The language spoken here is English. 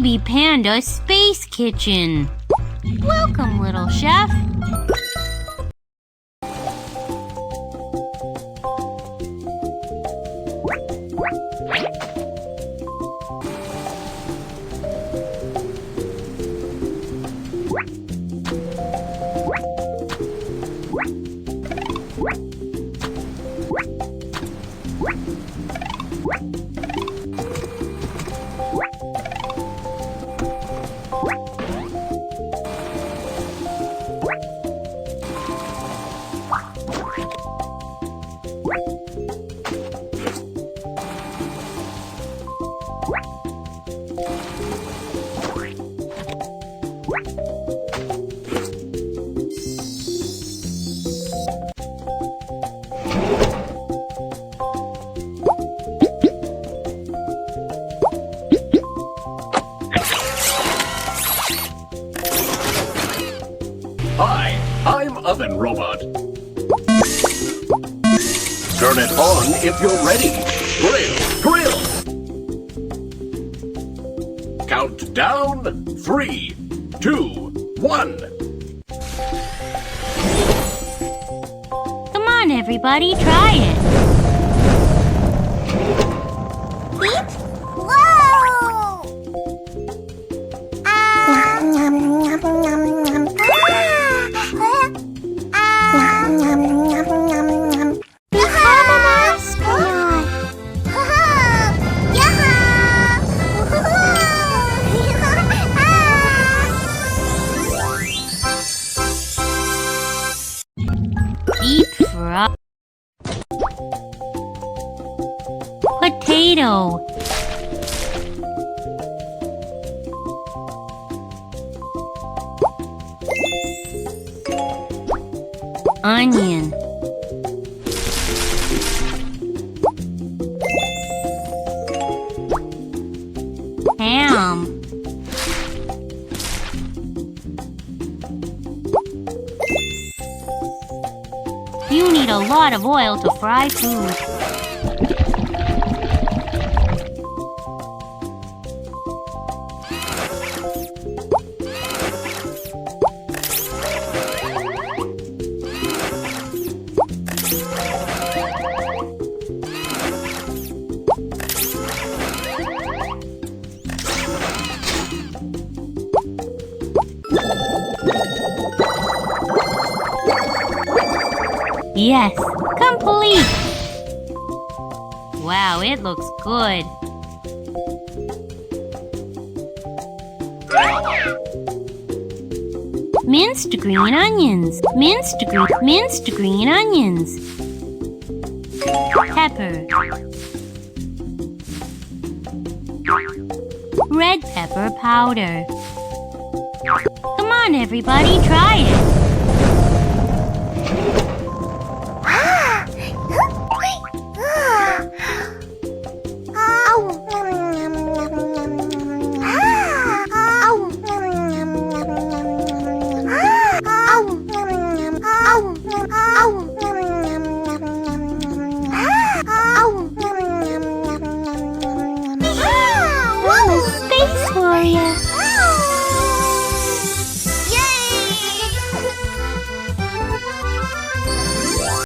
Baby Panda Space Kitchen. Welcome, little chef. Hi, I'm Oven Robot. Turn it on if you're ready. Grill! Count down. 3, 2, 1. Come on, everybody, try it. Deep fry. Potato. Onion. Ham. You need a lot of oil to fry food. Yes, complete! Wow, it looks good. Minced green onions. Minced green onions. Pepper. Red pepper powder. Come on, everybody, try it.